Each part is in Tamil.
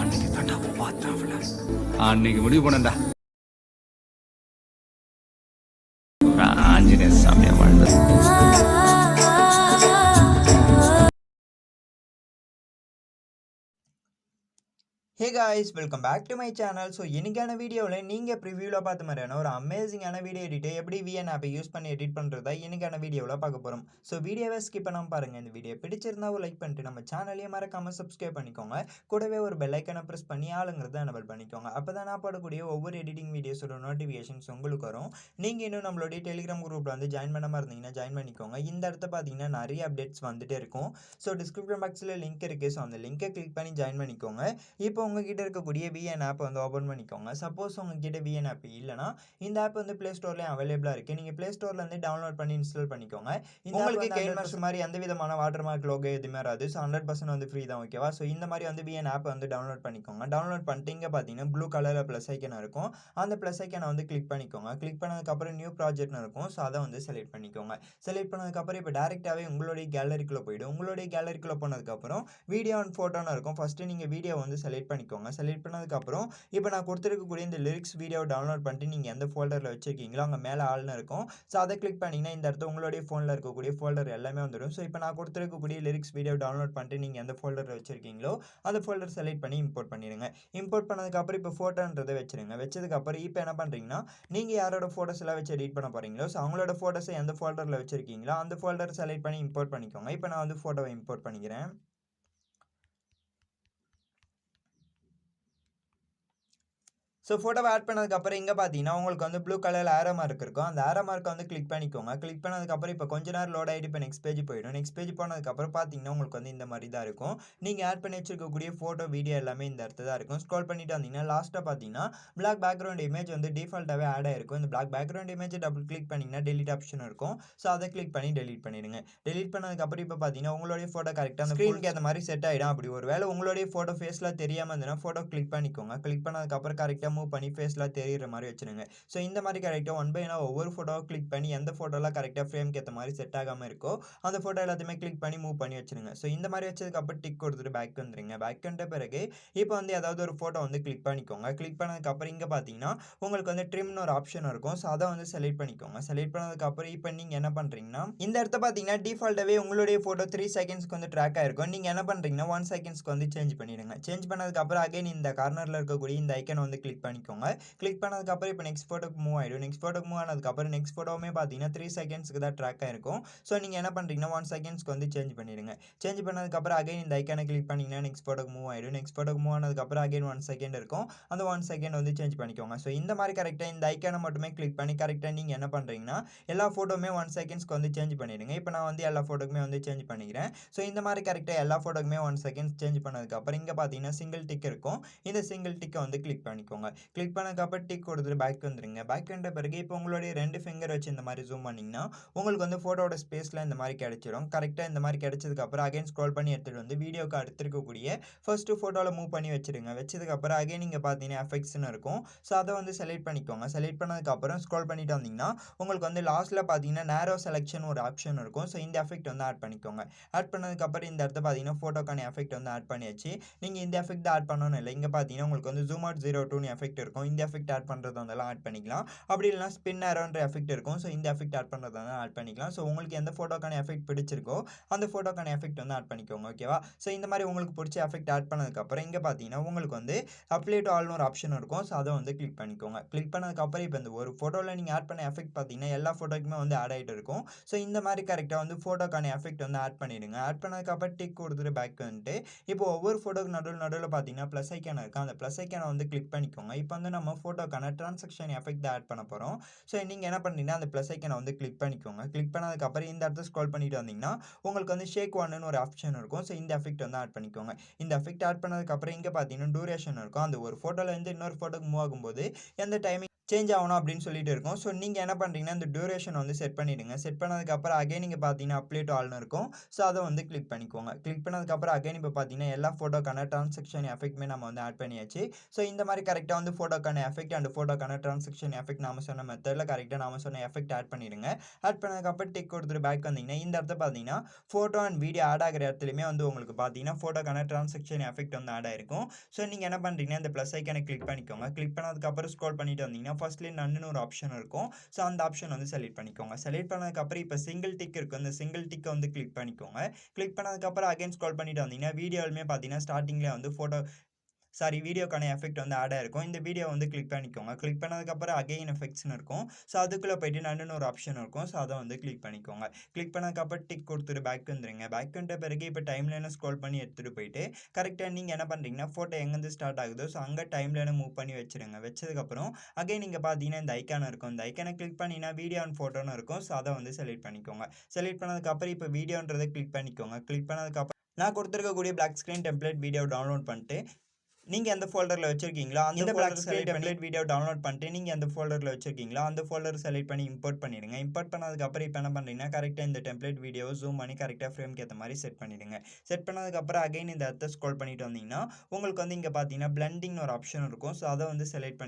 அன்னைக்கு தாண்டா பார்த்தாவல அன்னைக்கு முடிவு பண்ணண்டா ஆஞ்சநேய சாமியா வாழ்ந்தது. Hey guys, welcome back to my channel. So இன்னைக்கான வீடியோவில் நீங்கள் ப்ரிவியூவில் பார்த்த மாதிரியான ஒரு அமேசிங்கான வீடியோ எடிட்டை எப்படி VN ஆப்பை யூஸ் பண்ணி எடிட் பண்ணுறதா இன்னைக்கான வீடியோவில் பார்க்க போகிறோம். ஸோ வீடியோவை ஸ்கிப் பண்ணாமல் பாருங்கள். இந்த வீடியோ பிடிச்சிருந்தா ஒரு லைக் பண்ணிட்டு நம்ம சேனலையும் மறக்காமல் சப்ஸ்கிரைப் பண்ணிக்கோங்க. கூடவே ஒரு பெல் ஐக்கனை ப்ரெஸ் பண்ணி ஆளுங்கிறத எனபிள் பண்ணிக்கோங்க. அப்போ தான் நான் போடக்கூடிய ஒவ்வொரு எடிட்டிங் வீடியோஸோட நோட்டிஃபிகேஷன்ஸ் உங்களுக்கு வரும். நீங்கள் இன்னும் நம்மளுடைய டெலிகிராம் குரூப்பில் வந்து ஜாயின் பண்ணாமல் இருந்தீங்கன்னா ஜாயின் பண்ணிக்கோங்க. இந்த இடத்த பார்த்தீங்கன்னா நிறைய அப்டேட்ஸ் வந்துட்டே இருக்கும். ஸோ டிஸ்கிரிப்ஷன் பாக்ஸில் லிங்க் இருக்குது. ஸோ அந்த லிங்கை கிளிக் பண்ணி ஜாயின் பண்ணிக்கோங்க. இப்போ உங்ககிட்ட இருக்கக்கூடிய VN ஆப் வந்து ஓப்பன் பண்ணிக்கோங்க. சப்போஸ் உங்ககிட்ட VN ஆப் இல்லைனா இந்த ஆப் வந்து ப்ளே ஸ்டோர்லேயும் அவைலபிளாக இருக்குது. நீங்கள் ப்ளே ஸ்டோர்லேருந்து டவுன்லோட் பண்ணி இன்ஸ்டால் பண்ணிக்கோங்க. உங்களுக்கு Kinemaster மாதிரி எந்த விதமான வாட்டர் மார்க் லோகோ எதுவுமே வராது. ஸோ 100% வந்து ஃப்ரீ தான், ஓகேவா? ஸோ இந்த மாதிரி வந்து VN ஆப் வந்து டவுன்லோட் பண்ணிக்கோங்க. டவுன்லோட் பண்ணிட்டு இங்கே பார்த்தீங்கன்னா ப்ளூ கலரில் ப்ளஸ் ஐக்கன் இருக்கும். அந்த ப்ளஸ் ஐக்கனை வந்து கிளிக் பண்ணிக்கோங்க. கிளிக் பண்ணதுக்கப்புறம் நியூ ப்ராஜெக்ட்னு இருக்கும். ஸோ அதை வந்து செலக்ட் பண்ணிக்கோங்க. செலக்ட் பண்ணதுக்கப்புறம் இப்போ டேரெக்டாகவே உங்களுடைய கேலரிக்குள்ளே போய்டும். உங்களுடைய கேலரிக்குள்ளே போனதுக்கப்புறம் வீடியோ அண்ட் ஃபோட்டோன்னு இருக்கும். ஃபஸ்ட்டு நீங்கள் வீடியோ வந்து செலக்ட் பண்ணிக்கோங்க. செலக்ட் பண்ணதுக்கப்புறம் இப்போ நான் கொடுத்துருக்கக்கூடிய இந்த லிரிக்ஸ் வீடியோ டவுன்லோட் பண்ணிட்டு நீங்கள் எந்த ஃபோல்டரில் வச்சுருக்கீங்களோ அங்கே மேலே ஆள்னு இருக்கும். ஸோ அதை கிளிக் பண்ணிங்கன்னா இந்த இடத்துல உங்களுடைய ஃபோனில் இருக்கக்கூடிய ஃபோல்டர் எல்லாமே வந்துடும். ஸோ இப்போ நான் கொடுத்துருக்கக்கூடிய லிரிக்ஸ் வீடியோ டவுன்லோட் பண்ணிட்டு நீங்கள் எந்த ஃபோல்டரில் வச்சுருக்கீங்களோ அந்த ஃபோல்டர் செலக்ட் பண்ணி இம்போர்ட் பண்ணிடுங்க. இம்போர்ட் பண்ணதுக்கப்புறம் இப்போ ஃபோட்டோன்றதை வச்சுருங்க. வச்சதுக்கப்புறம் இப்போ என்ன பண்ணுறீங்கன்னா நீங்கள் யாரோட ஃபோட்டோஸ் எல்லாம் வச்சு எடிட் பண்ண போகிறீங்களோ ஸோ அவங்களோட ஃபோட்டோஸை எந்த ஃபோல்டரில் வச்சுருக்கீங்களோ அந்த ஃபோல்டர் செலக்ட் பண்ணி இம்போர்ட் பண்ணிக்கோங்க. இப்போ நான் வந்து ஃபோட்டோவை இம்போர்ட் பண்ணிக்கிறேன். ஸோ ஃபோட்டோவை ஆட் பண்ணதுக்கப்புறம் இங்கே பார்த்தீங்கன்னா உங்களுக்கு வந்து ப்ளூ கலரில் ஆரோ மார்க் இருக்கும். அந்த ஆரோ மார்க்கை வந்து கிளிக் பண்ணிக்கோங்க. கிளிக் பண்ணதுக்கப்புறம் இப்போ கொஞ்ச நேரம் லோட் ஆகிட்டு இப்போ நெக்ஸ்ட் பேஜ் போயிடும். நெக்ஸ்ட் பேஜ் போனதுக்கப்புறம் பார்த்தீங்கன்னா உங்களுக்கு வந்து இந்த மாதிரி தான் இருக்கும். நீங்கள் ஆட் பண்ணி வச்சிருக்கக்கூடிய ஃபோட்டோ வீடியோ எல்லாமே இந்த இடத்துல தான் இருக்கும். ஸ்க்ரோல் பண்ணிட்டு வந்தீங்கன்னா லாஸ்ட்டாக பார்த்தீங்கன்னா பிளாக் பேக்ரவுண்ட் இமேஜ் வந்து டிஃபால்ட்டாகவே ஆட் ஆயிருக்கும். இந்த black background image double click பண்ணிங்கன்னா டெலிட் ஆப்ஷன் இருக்கும். ஸோ அதை கிளிக் பண்ணி டெலிட் பண்ணிடுங்க. டெலிட் பண்ணதுக்கப்புறம் இப்போ பார்த்தீங்கன்னா உங்களுடைய ஃபோட்டோ கரெக்டாக அந்த ஸ்க்ரீனுக்கு அந்த மாதிரி செட் ஆகிடும். அப்படி ஒரு வேளை உங்களுடைய ஃபோட்டோ ஃபேஸில் தெரியாமல் இருந்ததுன்னா ஃபோட்டோ கிளிக் பண்ணிக்கோங்க. கிளிக் பண்ணதுக்கப்புறம் கரெக்டாக மூவ் பண்ணி ஃபேஸில் தெரிகிற மாதிரி வச்சுருங்க. ஸோ இந்த மாதிரி கரெக்டாக ஒன் பை ஒவ்வொரு ஃபோட்டோவை கிளிக் பண்ணி எந்த ஃபோட்டோலாம் கரெக்டாக ஃப்ரேம்க்கு ஏற்ற மாதிரி செட் ஆகாமல் இருக்கோ அந்த ஃபோட்டோ எல்லாத்தையுமே கிளிக் பண்ணி மூவ் பண்ணி வச்சுருங்க. ஸோ இந்த மாதிரி வச்சதுக்கப்புறம் டிக் கொடுத்துட்டு பேக் வந்துடுங்க. பேக் வந்த பிறகு இப்போ வந்து ஏதாவது ஒரு ஃபோட்டோ வந்து கிளிக் பண்ணிக்கோங்க. கிளிக் பண்ணதுக்கப்புறம் இங்கே பார்த்தீங்கன்னா உங்களுக்கு வந்து ட்ரிம்னு ஒரு ஆப்ஷன் இருக்கும். ஸோ அதை வந்து செலக்ட் பண்ணிக்கோங்க. செலக்ட் பண்ணதுக்கப்புறம் இப்போ நீங்கள் என்ன பண்ணுறீங்கன்னா இந்த இடத்த பார்த்தீங்கன்னா டிஃபால்ட்டாகவே உங்களுடைய ஃபோட்டோ 3 செகண்ட்ஸ்க்கு வந்து ட்ராக் ஆயிருக்கும். நீங்கள் என்ன பண்ணுறீங்கன்னா 1 செகண்ட்ஸ்க்கு வந்து சேஞ்ச் பண்ணிடுங்க. சேஞ்ச் பண்ணதுக்கப்புறம் அகைன் இந்த கார்னரில் இருக்கக்கூடிய இந்த ஐக்கனை வந்து கிளிக் பண்ணிக்கோங்க. கிளிக் பண்ணதுக்கப்புறம் இப்போ நெக்ஸ்ட் ஃபோட்டோக்கு மூவ் ஆகிடும். நெக்ஸ்ட் ஃபோட்டோக்கு மூவ் ஆனதுக்கப்புறம் நெக்ஸ்ட் ஃபோட்டோவுமே பார்த்தீங்கன்னா 3 செகண்ட்ஸ்க்கு தான் ட்ராக் ஆயிருக்கும். ஸோ நீங்கள் என்ன பண்ணுறீங்கன்னா 1 செகண்ட்ஸ்க்கு வந்து சேஞ்ச் பண்ணிடுங்க. சேஞ்ச் பண்ணதுக்கப்புறம் அகைன் இந்த ஐக்கானை கிளிக் பண்ணிங்கன்னா நெக்ஸ்ட் ஃபோட்டோக்கு மூவ் ஆகிடும். நெக்ஸ்ட் ஃபோட்டோக்கு மூவ் ஆனதுக்கப்புறம் அகைன் 1 செகண்ட் இருக்கும். அந்த 1 செகண்ட் வந்து சேஞ்ச் பண்ணிக்கோங்க. ஸோ இந்த மாதிரி கரெக்டாக இந்த ஐக்கானை மட்டுமே கிளிக் பண்ணி கரெக்டாக நீங்கள் என்ன பண்ணுறீங்கன்னா எல்லா ஃபோட்டோவுமே 1 செகண்ட்ஸ்க்கு வந்து சேஞ்ச் பண்ணிடுங்க. இப்போ நான் வந்து எல்லா ஃபோட்டோக்குமே வந்து சேஞ்ச் பண்ணிக்கிறேன். ஸோ இந்த மாதிரி கரெக்டாக எல்லா ஃபோட்டோக்குமே 1 செகண்ட்ஸ் சேஞ்ச் பண்ணதுக்கப்புறம் இங்கே பார்த்தீங்கன்னா சிங்கிள் டிக் இருக்கும். இந்த சிங்கிள் டிக்கை வந்து கிளிக் பண்ணிக்கோங்க. கிளிக் பண்ணதுக்கப்புறம் டிக் கொடுத்துட்டு பேக் வந்துருங்க. பேக் வந்த பிறகு இப்போ உங்களுடைய 2 ஃபிங்கர் வச்சு இந்த மாதிரி ஜூம் பண்ணிங்கன்னா உங்களுக்கு வந்து ஃபோட்டோட ஸ்பேஸில் இந்த மாதிரி கிடைச்சிடும். கரெக்டாக இந்த மாதிரி கிடைச்சதுக்கப்புறம் அகைன் ஸ்க்ரோல் பண்ணி எடுத்துகிட்டு வந்து வீடியோக்கு அடுத்திருக்கக்கூடிய ஃபர்ஸ்ட்டு ஃபோட்டோவில் மூவ் பண்ணி வச்சுருங்க. வச்சதுக்கப்புறம் அகைன் நீங்கள் பார்த்தீங்கன்னா எஃபெக்ட்ஸ்னு இருக்கும். ஸோ அதை வந்து செலக்ட் பண்ணிக்கோங்க. செலக்ட் பண்ணதுக்கப்புறம் ஸ்க்ரோல் பண்ணிட்டு வந்தீங்கன்னா உங்களுக்கு வந்து லாஸ்ட்டில் பார்த்தீங்கன்னா நேரோ செலெக்ஷன் ஒரு ஆப்ஷன் இருக்கும். ஸோ இந்த எஃபெக்ட் வந்து ஆட் பண்ணிக்கோங்க. ஆட் பண்ணதுக்கப்புறம் இந்த இடத்த பார்த்தீங்கன்னா ஃபோட்டோக்கான எஃபெக்ட் வந்து ஆட் பண்ணியாச்சு. நீங்கள் இந்த எஃபெக்ட் ஆட் பண்ணணும் இல்லை. இங்கே பார்த்தீங்கன்னா உங்களுக்கு வந்து ஜூம் அவுட் 02 எஃபெக்ட் இருக்கும். இந்த எஃபெக்ட் ஆட் பண்ணுறது வந்தெல்லாம் ஆட் பண்ணிக்கலாம். அப்படி இல்லைனா ஸ்பின் ஏரோன்ற எஃபெக்ட் இருக்கும். ஸோ இந்த எஃபெக்ட் ஆட் பண்ணுறதா ஆட் பண்ணிக்கலாம். ஸோ உங்களுக்கு எந்த ஃபோட்டோக்கான எஃபெக்ட் பிடிச்சிருக்கோ அந்த ஃபோட்டோக்கான எஃபெக்ட் வந்து ஆட் பண்ணிக்கோங்க, ஓகேவா? ஸோ இந்த மாதிரி உங்களுக்கு பிடிச்ச எஃபெக்ட் ஆட் பண்ணதுக்கப்புறம் இங்கே பார்த்தீங்கன்னா உங்களுக்கு வந்து அப்ளை டு ஆல்னு ஒரு ஆப்ஷன் இருக்கும். ஸோ அதை வந்து கிளிக் பண்ணிக்கோங்க. கிளிக் பண்ணதுக்கப்புறம் இப்போ இந்த ஒரு ஃபோட்டோவில் நீங்கள் ஆட் பண்ண எஃபெக்ட் பார்த்தீங்கன்னா எல்லா ஃபோட்டோக்குமே வந்து ஆட் ஆகிட்டு இருக்கும். ஸோ இந்த மாதிரி கரெக்டாக வந்து ஃபோட்டோக்கான எஃபெக்ட் வந்து ஆட் பண்ணிடுங்க. ஆட் பண்ணதுக்கப்புறம் டிக் கொடுத்துட்டு பேக் வந்துட்டு இப்போ ஒவ்வொரு ஃபோட்டோக்கு நடுவில் பார்த்தீங்கன்னா ப்ளஸ் ஐக்கான இருக்குது. அந்த ப்ளஸ் ஐக்கானை வந்து கிளிக் பண்ணிக்கோங்க. இப்போ வந்து நம்ம ஃபோட்டோக்கான ட்ரான்சாக்ஷன் எஃபெக்ட் ஆட் பண்ண போகிறோம். ஸோ நீங்கள் என்ன பண்ணுறீங்கன்னா அந்த ப்ளஸ் ஐக்கனை வந்து கிளிக் பண்ணிக்கோங்க. கிளிக் பண்ணதுக்கப்புறம் இந்த இடத்த ஸ்க்ரோல் பண்ணிட்டு வந்தீங்கன்னா உங்களுக்கு வந்து ஷேக் ஒன்னு ஒரு ஆப்ஷன் இருக்கும். ஸோ இந்த எஃபெக்ட் வந்து ஆட் பண்ணிக்கோங்க. இந்த எஃபெக்ட் ஆட் பண்ணதுக்கப்புறம் இங்கே பார்த்தீங்கன்னா டூரேஷன் இருக்கும். அந்த ஒரு ஃபோட்டோவில் இருந்து இன்னொரு ஃபோட்டோக்கு மூவ் ஆகும்போது எந்த டைமிங் சேஞ்ச் ஆகணும் அப்படின்னு சொல்லிட்டு இருக்கும். ஸோ நீங்கள் என்ன பண்ணுறீங்கன்னா இந்த டியூரேஷன் வந்து செட் பண்ணிவிடுங்க. செட் பண்ணதுக்கப்புறம் அகைன் நீங்கள் பார்த்தீங்கன்னா அப்ளை டு ஆல்னு இருக்கும். ஸோ அதை வந்து கிளிக் பண்ணிக்கோங்க. கிளிக் பண்ணதுக்கப்புறம் அகைன் இப்போ பார்த்தீங்கன்னா எல்லா ஃபோட்டோக்கான ட்ரான்சாக்ஷன் எஃபெக்ட்மே நம்ம வந்து ஆட் பண்ணியாச்சு. ஸோ இந்த மாதிரி கரெக்டாக வந்து ஃபோட்டோக்கான எஃபெக்ட் அண்ட் ஃபோட்டோக்கான ட்ரான்சாக்ஷன் எஃபெக்ட் நாம சொன்ன மெத்தடில் கரெக்டாக நாம சொன்ன எஃபெக்ட் ஆட் பண்ணிடுங்க. ஆட் பண்ணதுக்கப்புறம் டிக் கொடுத்துட்டு பேக் வந்தீங்கன்னா இந்த இடத்த பார்த்தீங்கன்னா ஃபோட்டோ அண்ட் வீடியோ ஆட் ஆகிற இடத்துலையுமே வந்து உங்களுக்கு பார்த்தீங்கன்னா ஃபோட்டோக்கான ட்ரான்சாக்ஷன் எஃபெக்ட் வந்து ஆட் ஆயிருக்கும். ஸோ நீங்கள் என்ன பண்ணுறீங்கன்னா இந்த ப்ளஸ் ஐக்கனை கிளிக் பண்ணிக்கோங்க. கிளிக் பண்ணதுக்கப்புறம் ஸ்க்ரோல் பண்ணிட்டு வந்தீங்கன்னா ஃபர்ஸ்ட்லேயே நன்னு ஒரு ஆப்ஷன் இருக்கும். ஸோ அந்த ஆப்ஷன் வந்து செலக்ட் பண்ணிக்கோங்க. செலக்ட் பண்ணதுக்கப்புறம் இப்போ சிங்கிள் டிக் இருக்கும். இந்த சிங்கிள் டிக்கை வந்து கிளிக் பண்ணிக்கோங்க. கிளிக் பண்ணதுக்கப்புறம் அகைன் ஸ்க்ரோல் பண்ணிட்டு வந்தீங்கன்னா வீடியோலுமே பார்த்தீங்கன்னா ஸ்டார்டிங்லேயே வந்து வீடியோக்கான எஃபெக்ட் வந்து ஆட் ஆயிருக்கும். இந்த வீடியோ வந்து கிளிக் பண்ணிக்கோங்க. கிளிக் பண்ணதுக்கப்புறம் அகைன் எஃபெக்ட்ஸ்னு இருக்கும். ஸோ அதுக்குள்ளே போயிட்டு நடுன்னு ஒரு ஆப்ஷன் இருக்கும். ஸோ அதை வந்து கிளிக் பண்ணிக்கோங்க. கிளிக் பண்ணதுக்கப்புறம் டிக் கொடுத்துட்டு பேக் வந்துருங்க. பேக் வந்துட்ட பிறகு இப்போ டைம்லைனை ஸ்க்ரோல் பண்ணி எடுத்துகிட்டு போயிட்டு கரெக்டாக நீங்கள் என்ன பண்ணுறீங்கன்னா ஃபோட்டோ எங்கேருந்து ஸ்டார்ட் ஆகுதோ ஸோ அங்கே டைம்லைனை மூவ் பண்ணி வச்சுருங்க. வச்சதுக்கப்புறம் அகைன் நீங்கள் பார்த்தீங்கன்னா இந்த ஐக்கான் இருக்கும். இந்த ஐக்கானை கிளிக் பண்ணிங்கன்னா வீடியோ அண்ட் ஃபோட்டோன்னு இருக்கும். ஸோ அதை வந்து செலக்ட் பண்ணிக்கோங்க. செலக்ட் பண்ணதுக்கப்புறம் இப்போ வீடியோன்றதை கிளிக் பண்ணிக்கோங்க. கிளிக் பண்ணதுக்கப்புறம் நான் கொடுத்துருக்கக்கூடிய black screen template video download பண்ணிட்டு நீங்கள் எந்த ஃபோல்டரில் வச்சுருக்கீங்களோ அந்த black screen template video download பண்ணிட்டு நீங்கள் எந்த ஃபோல்டரில் வச்சுருக்கீங்களோ அந்த ஃபோல்டர் செலக்ட் பண்ணி இம்போர்ட் பண்ணிடுங்க. இம்போர்ட் பண்ணதுக்கப்புறம் இப்போ என்ன பண்ணுறீங்கன்னா கரெக்டாக இந்த டெம்ப்ளேட் வீடியோவை ஜூம் பண்ணி கரெக்டாக ஃப்ரேம்க்கு ஏற்ற மாதிரி செட் பண்ணிடுங்க. செட் பண்ணதுக்கப்புறம் அகைன் இந்த இடத்த ஸ்க்ரோல் பண்ணிட்டு வந்தீங்கன்னா உங்களுக்கு வந்து இங்கே பார்த்தீங்கன்னா பிளண்டிங்னு ஒரு ஆப்ஷன் இருக்கும். ஸோ அதை வந்து செலக்ட்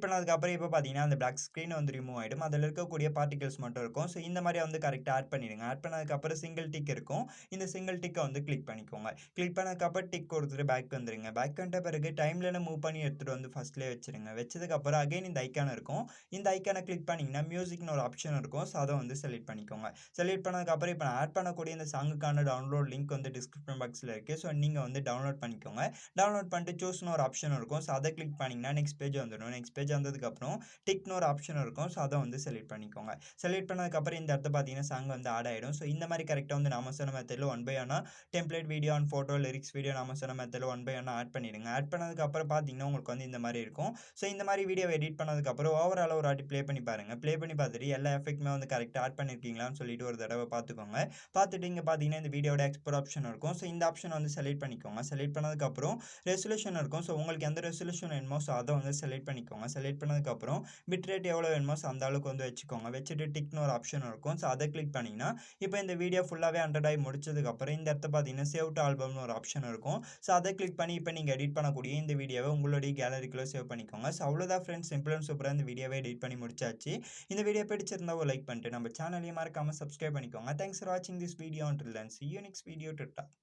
பண்ணதுக்கப்புறம் இப்போ பார்த்தீங்கன்னா அந்த பிளாக் ஸ்க்ரீன் வந்து ரிமூவ் ஆகிடும். அதில் இருக்கக்கூடிய பார்ட்டிகல்ஸ் மட்டும் இருக்கும். ஸோ இந்த மாதிரி வந்து கரெக்டாக ஆட் பண்ணிடுங்க. ஆட் பண்ணதுக்கப்புறம் சிங்கிள் டிக் இருக்கும். இந்த சிங்கிள் டிக்கை வந்து கிளிக் பண்ணிக்கோங்க. கிளிக் பண்ணதுக்கப்புறம் டிக் கொடுத்துட்டு பேக் வந்துருங்க. பேக் வந்துட்ட பிறகு டைம்லைனை மூவ் பண்ணி எடுத்துகிட்டு வந்து ஃபஸ்ட்லேயே வச்சுருங்க. வச்சதுக்கப்புறம் அகைன் இந்த ஐக்கான் இருக்கும். இந்த ஐக்கானை கிளிக் பண்ணிங்கன்னா மியூசிக்னு ஒரு ஆப்ஷன் இருக்கும். ஸோ அதை வந்து செலக்ட் பண்ணிக்கோங்க. செலக்ட் பண்ணதுக்கப்புறம் இப்போ நான் ஆட் பண்ணக்கூடிய இந்த சாங்குக்கான டவுன்லோட் லிங்க் வந்து டிஸ்கிரிப்ஷன் பாக்ஸில் இருக்குது. ஸோ நீங்கள் வந்து டவுன்லோட் பண்ணிக்கோங்க. டவுன்லோட் பண்ணிட்டு சூஸ்னு ஒரு ஆப்ஷன் இருக்கும். ஸோ அதை கிளிக் பண்ணிங்கன்னா நெக்ஸ்ட் பேஜ் வந்துடும். நெக்ஸ்ட் பேஜ் வந்ததுக்கப்புறம் டிக்னு ஒரு ஆப்ஷன் இருக்கும். ஸோ அதை வந்து செலக்ட் பண்ணிக்கோங்க. செலக்ட் பண்ணதுக்கப்புறம் இந்த இடத்த பார்த்தீங்கன்னா சாங் வந்து ஆட் ஆகிடும். ஸோ இந்த மாதிரி கரெக்டாக வந்து நாம சொன்ன மெத்தடில் ஒன் பை ஒன்னா template video and photo lyrics video நாம சொன்ன மெத்தடில் ஒன் பை ஒன்னா ஆட் பண்ணிடுங்க. ஆட் பண்ணதுக்கப்புறம் பார்த்தீங்கன்னா உங்களுக்கு வந்து இந்த மாதிரி இருக்கும். ஸோ இந்த மாதிரி வீடியோ எடிட் பண்ணதுக்கப்புறம் ஓவராலாக ஒரு வாட்டி ப்ளே பண்ணி பாருங்கள். ப்ளே பண்ணி பார்த்துட்டு எல்லா எஃபெக்ட்டுமே வந்து கரெக்டாக ஆட் பண்ணியிருக்கீங்களான்னு சொல்லிட்டு ஒரு தடவை பார்த்துக்கோங்க. பார்த்துட்டு இங்கே பார்த்தீங்கன்னா இந்த வீடியோட எக்ஸ்போர்ட் ஆப்ஷன் இருக்கும். ஸோ இந்த ஆப்ஷன் வந்து செலக்ட் பண்ணிக்கோங்க. செலக்ட் பண்ணதுக்கப்புறம் ரெசல்யூஷன் இருக்கும். ஸோ உங்களுக்கு எந்த ரெசல்யூஷன் வேணுமோ ஸோ அதை வந்து செலக்ட் பண்ணிக்கோங்க. செலக்ட் பண்ணதுக்கப்புறம் பிட் ரேட் எவ்வளோ வேணுமோ ஸோ அந்த அளவுக்கு வந்து வச்சுக்கோங்க. வச்சுட்டு டிக்னு ஒரு ஆப்ஷன் இருக்கும். ஸோ அதை கிளிக் பண்ணிங்கன்னா இப்போ இந்த வீடியோ ஃபுல்லாகவே 100 ஆகி முடிச்சதுக்கப்புறம் இந்த இடத்த பார்த்தீங்கன்னா சேவ் டு ஆல்பம்னு ஒரு ஆப்ஷன் இருக்கும். ஸோ அதை கிளிக் பண்ணி இப்போ நீங்கள் எடிட் பண்ணக்கூடிய இந்த வீடியோவை உங்களுடைய கேலரிக்குள்ளே சேவ் பண்ணிக்கோங்க. ஸோ அவ்வளோதான் ஃப்ரெண்ட்ஸ், சிம்பிள் அண்ட் சூப்பராக இந்த வீடியோவை எடிட் பண்ணி முடிச்சாச்சு. இந்த வீடியோ பிடிச்சிருந்தா ஒரு லைக் பண்ணிட்டு நம்ம சேனலையும் மறக்காமல் சப்ஸ்கிரைப் பண்ணிக்கோங்க. தேங்க்ஸ் ஃபார் வாட்சிங் this video. until then see you next video.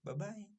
Bye bye.